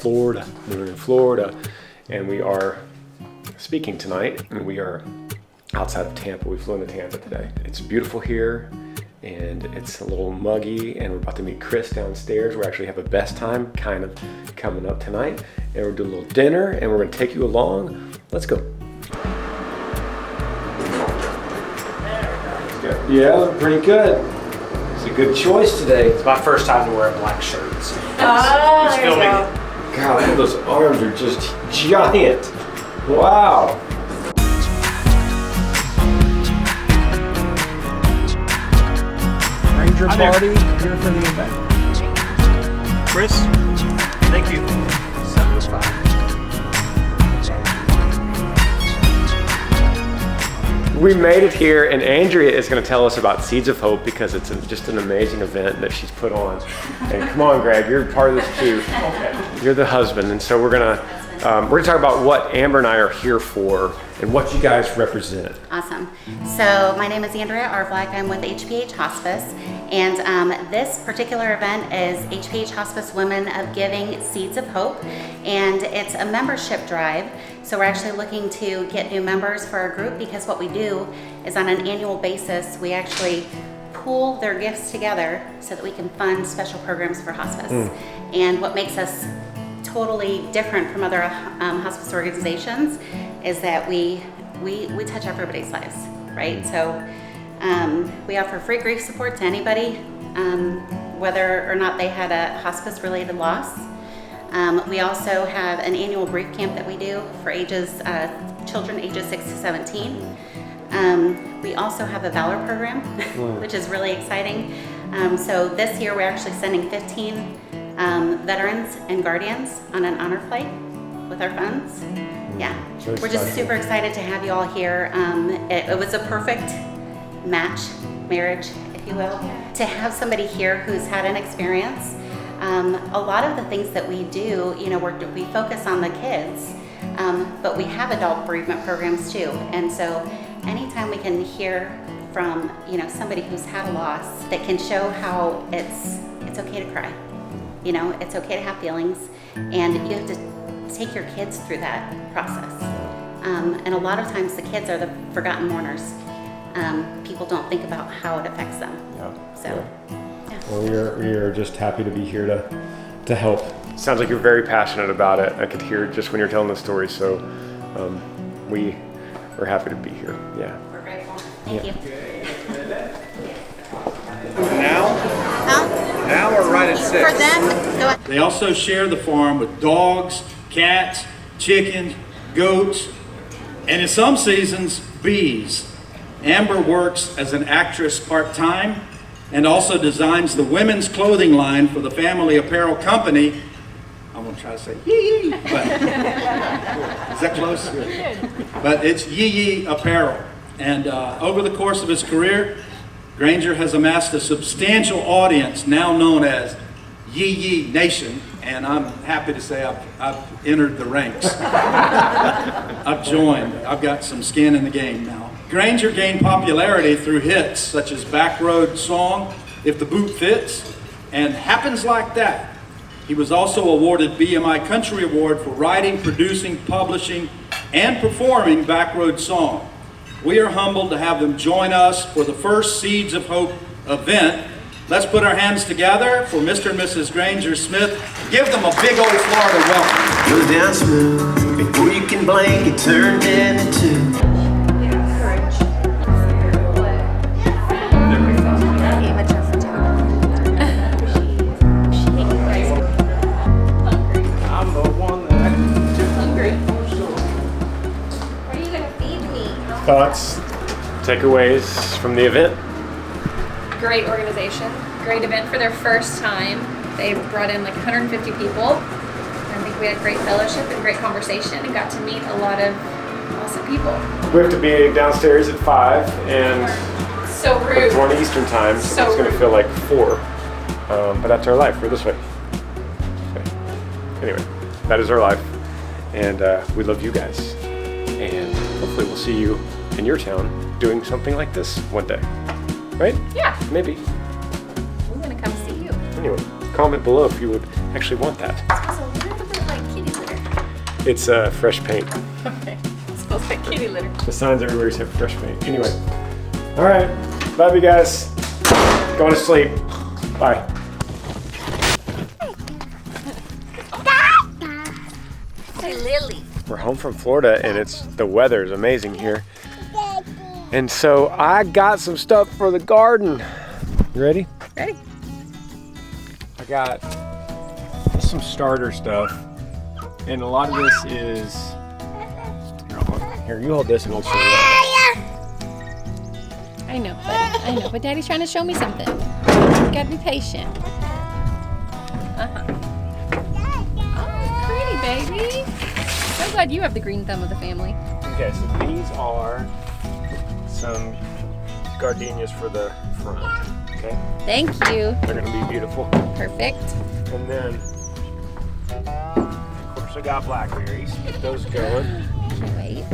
Florida. We're in Florida, and we are speaking tonight, and we are outside of Tampa. We flew into Tampa today. It's beautiful here, and it's a little muggy, and we're about to meet Chris downstairs. We actually have a best time kind of coming up tonight, and we're doing a little dinner, and we're gonna take you along. Let's go. Yeah, look pretty good. It's a good choice today. It's my first time to wear a black shirt. So oh, it's filming. God, those arms are just giant. Wow. Ranger party here for the event. Chris, thank you. 7-5. We made it here, and Andrea is going to tell us about Seeds of Hope because it's just an amazing event that she's put on. And come on, Greg, you're part of this too. Okay. You're the husband, and so we're gonna talk about what Amber and I are here for and what you guys represent. Awesome. So my name is Andrea Arvlak. I'm with HPH Hospice, and this particular event is HPH Hospice Women of Giving Seeds of Hope, and it's a membership drive. So we're actually looking to get new members for our group because what we do is on an annual basis, we actually pool their gifts together so that we can fund special programs for hospice. And what makes us totally different from other hospice organizations is that we touch everybody's lives, right? So we offer free grief support to anybody, whether or not they had a hospice-related loss. We also have an annual grief camp that we do for children ages 6 to 17. We also have a Valor program, which is really exciting. So this year we're actually sending 15 veterans and guardians on an honor flight with our funds. Yeah, we're just super excited to have you all here. It was a perfect marriage, if you will, to have somebody here who's had an experience. A lot of the things that we do, you know, we focus on the kids, but we have adult bereavement programs too. And so anytime we can hear from, you know, somebody who's had a loss that can show how it's okay to cry, you know, it's okay to have feelings, and you have to take your kids through that process. And a lot of times the kids are the forgotten mourners. People don't think about how it affects them. Yeah. So. Well, we are just happy to be here to help. Sounds like you're very passionate about it. I could hear it just when you're telling the story. So we are happy to be here. Yeah. We're grateful. Thank you. Now we're right at 6. For them, go ahead. They also share the farm with dogs, cats, chickens, goats, and in some seasons, bees. Amber works as an actress part-time and also designs the women's clothing line for the family apparel company. I'm gonna try to say Yee Yee, but is that close? But it's Yee Yee Apparel. And over the course of his career, Granger has amassed a substantial audience now known as Yee Yee Nation, and I'm happy to say I've entered the ranks. I've joined. I've got some skin in the game now. Granger gained popularity through hits such as Back Road Song, If the Boot Fits, and Happens Like That. He was also awarded BMI Country Award for writing, producing, publishing, and performing Back Road Song. We are humbled to have them join us for the first Seeds of Hope event. Let's put our hands together for Mr. and Mrs. Granger Smith. Give them a big old Florida welcome. Goes down smooth, before you can blink, it turned into two. Thoughts, takeaways from the event? Great organization, great event for their first time. They brought in like 150 people. I think we had great fellowship and great conversation and got to meet a lot of awesome people. We have to be downstairs at 5 and So rude. 1 Eastern time, so it's going to feel like 4. But that's our life. We're this way. Anyway, that is our life, and we love you guys. And hopefully we'll see you in your town doing something like this one day. Right? Yeah. Maybe. I'm gonna come see you. Anyway, comment below if you would actually want that. It was a little bit like It's fresh paint. Okay. It smells like kitty litter. The signs everywhere say fresh paint. Anyway. All right. Love you guys. Going to sleep. Bye. Hey, Lily. We're home from Florida and the weather is amazing here. And so I got some stuff for the garden. You ready? Ready? I got some starter stuff. And a lot of this is, here, you hold this and we'll show you. I know, buddy. I know, but Daddy's trying to show me something. You gotta be patient. Oh, pretty, baby. So glad you have the green thumb of the family. Okay, so these are some gardenias for the front, okay? Thank you. They're gonna be beautiful. Perfect. And then, of course, I got blackberries. Get those going. Can't wait.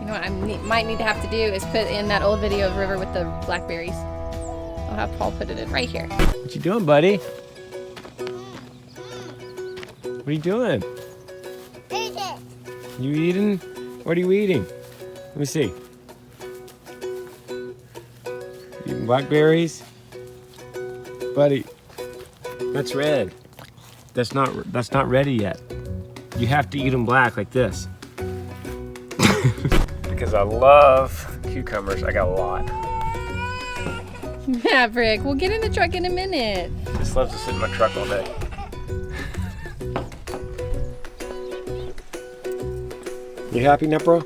You know what I might need to have to do is put in that old video of River with the blackberries. I'll have Paul put it in right here. What you doing, buddy? What are you doing? You eating? What are you eating? Let me see. Eating blackberries? Buddy, that's red. That's not ready yet. You have to eat them black like this. Because I love cucumbers. I got a lot. Maverick, we'll get in the truck in a minute. Just loves to sit in my truck all day. You happy now, bro?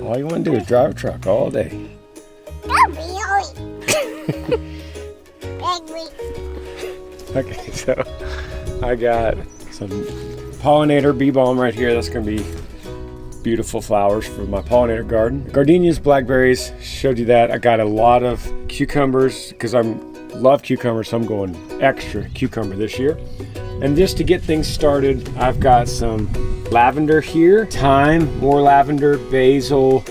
All you want to do is drive a truck all day. Okay, so I got some pollinator bee balm right here. That's going to be beautiful flowers for my pollinator garden. Gardenias, blackberries, showed you that. I got a lot of cucumbers because I love cucumbers, so I'm going extra cucumber this year. And just to get things started, I've got some lavender here, thyme, more lavender, basil,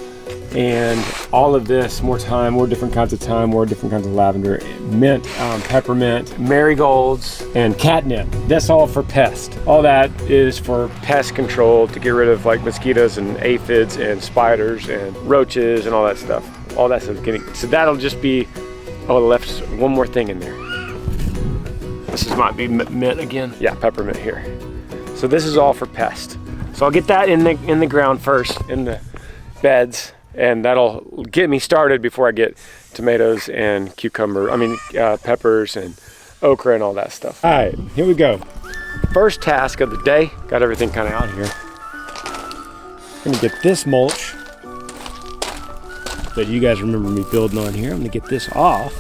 and all of this, more thyme, more different kinds of thyme, more different kinds of lavender, mint, peppermint, marigolds, and catnip. That's all for pest. All that is for pest control to get rid of like mosquitoes and aphids and spiders and roaches and all that stuff. All that stuff so that'll just be, oh, I left one more thing in there. This might be mint again. Yeah, peppermint here. So this is all for pest. So I'll get that in the ground first, in the beds, and that'll get me started before I get tomatoes and peppers and okra and all that stuff. All right, here we go. First task of the day, got everything kind of out here. I'm gonna get this mulch that you guys remember me building on here. I'm gonna get this off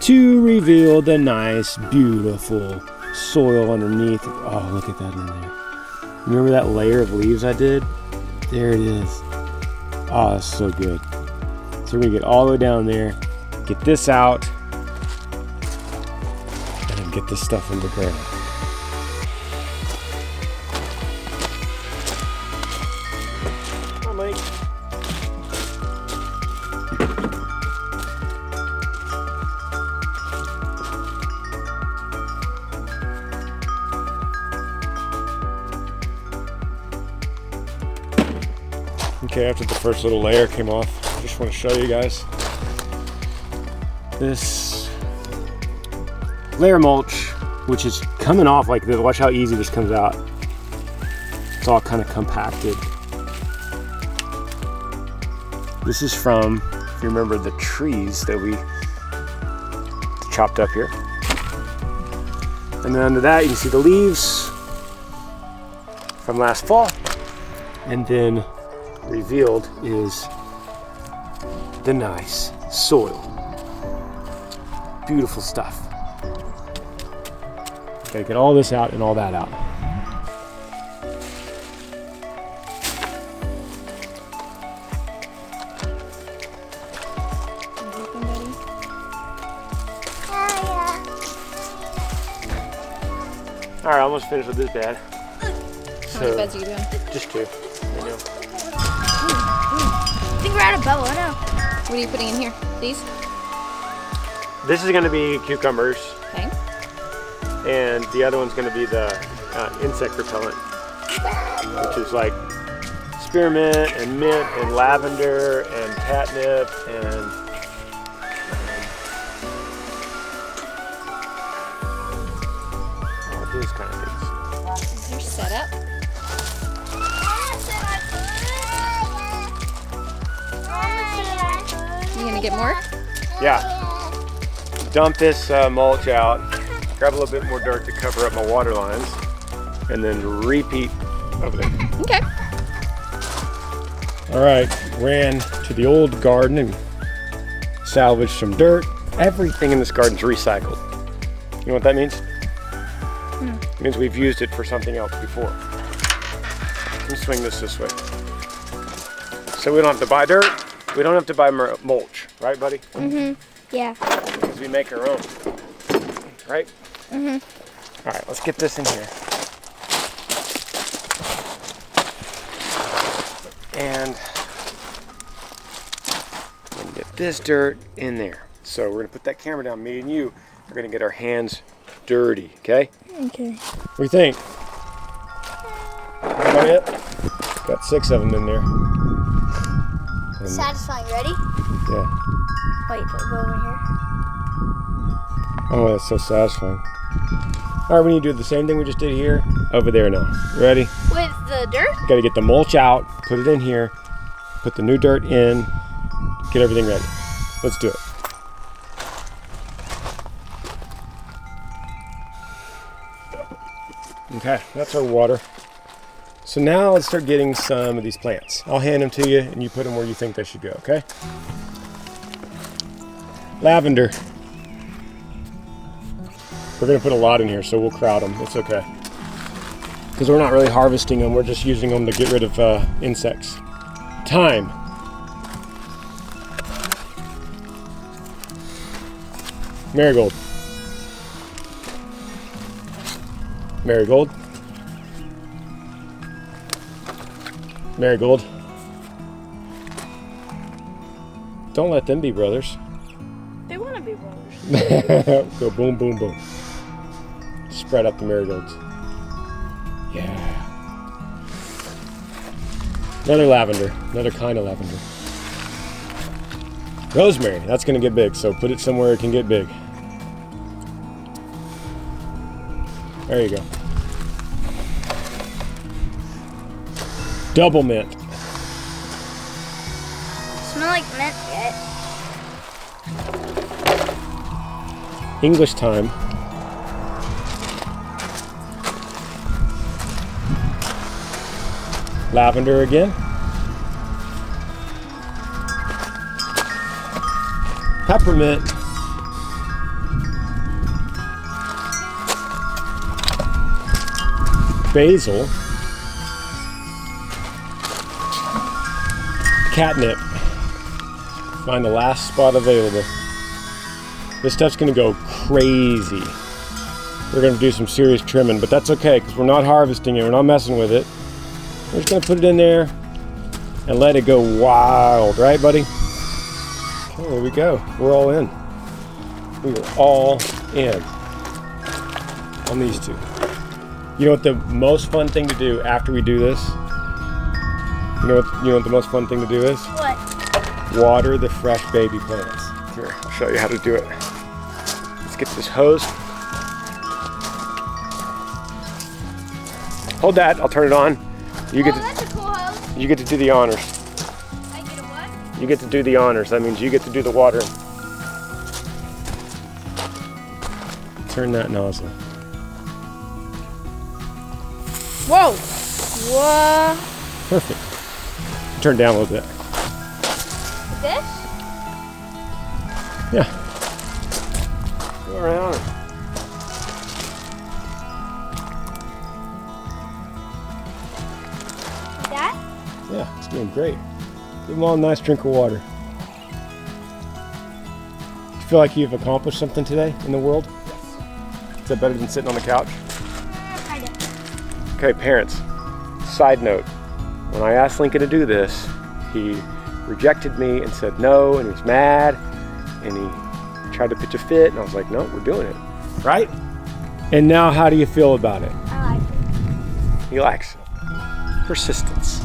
to reveal the nice, beautiful soil underneath. Oh, look at that in there. Remember that layer of leaves I did? There it is. Oh, that's so good. So we're gonna get all the way down there, get this out, and then get this stuff in the ground. Come on, Mike. Okay, after the first little layer came off, I just want to show you guys this layer mulch, which is coming off like this. Watch how easy this comes out. It's all kind of compacted. This is from, if you remember, the trees that we chopped up here. And then under that, you can see the leaves from last fall. And then revealed is the nice soil. Beautiful stuff. Okay, get all this out and all that out. All right, almost finished with this bed. How many beds are you doing? Just 2. Right now. I think we're out of bubble now. What are you putting in here? These? This is going to be cucumbers, Okay. and the other one's going to be the insect repellent, which is like spearmint and mint and lavender and catnip and all these kind of things. Your setup. You gonna get more? Yeah. Dump this mulch out, grab a little bit more dirt to cover up my water lines, and then repeat over there. Okay. All right, ran to the old garden and salvaged some dirt. Everything in this garden's recycled. You know what that means? It means we've used it for something else before. Let me swing this way. So we don't have to buy dirt. We don't have to buy mulch, right, buddy? Mm-hmm. Yeah. Because we make our own, right? Mm-hmm. All right, let's get this in here. And we're gonna get this dirt in there. So we're gonna put that camera down. Me and you are gonna get our hands dirty, okay? Okay. What do you think? About it? Got 6 of them in there. And, Satisfying. Ready? yeah. Wait, go over here. Oh, that's so satisfying. All right, we need to do the same thing we just did here, over there now. Ready? With the dirt? Got to get the mulch out, put it in here, put the new dirt in, get everything ready. Let's do it. Okay, that's our water. So now let's start getting some of these plants. I'll hand them to you and you put them where you think they should go, okay? Lavender. We're gonna put a lot in here, so we'll crowd them. It's okay. Because we're not really harvesting them, we're just using them to get rid of insects. Thyme. Marigold. Marigold. Marigold. Don't let them be brothers. They want to be brothers. Go boom, boom, boom. Spread up the marigolds. Yeah. Another lavender. Another kind of lavender. Rosemary. That's going to get big, so put it somewhere it can get big. There you go. Double mint. Smell like mint yet? English thyme. Lavender again. Peppermint. Basil. Catnip. Find the last spot available. This stuff's gonna go crazy. We're gonna do some serious trimming, but that's okay because we're not harvesting it, we're not messing with it. We're just gonna put it in there and let it go wild, right, buddy? Okay, there we go. We're all in. We are all in on these two. You know what the most fun thing to do after we do this? You know what the most fun thing to do is? What? Water the fresh baby plants. Here, I'll show you how to do it. Let's get this hose. Hold that, I'll turn it on. You get That's a cool hose. you get to do the honors. I get a what? You get to do the honors. That means you get to do the watering. Turn that nozzle. Whoa. What? Perfect. Turn down a little bit. This? Yeah. Go around. Like that? Yeah, it's doing great. Give them all a nice drink of water. You feel like you've accomplished something today in the world? Is that better than sitting on the couch? Kinda. Okay, parents, side note. When I asked Lincoln to do this, he rejected me and said no, and he was mad, and he tried to pitch a fit, and I was like, no, we're doing it, right? And now, how do you feel about it? I like it. He likes it. Persistence.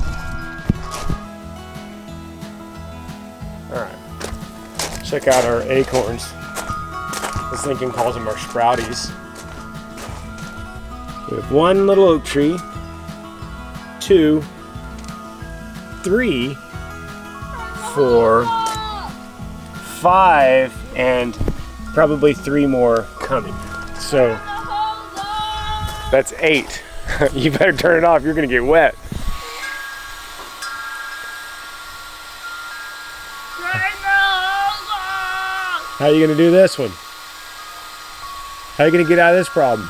All right, check out our acorns. This Lincoln calls them our sprouties. We have 1 little oak tree, 2, 3, 4, 5, and probably 3 more coming. So that's 8. You better turn it off, you're gonna get wet. How are you gonna do this one? How are you gonna get out of this problem?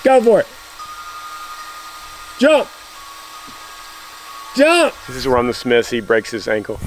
Go for it. Jump. Jump. This is where on the Smiths he breaks his ankle.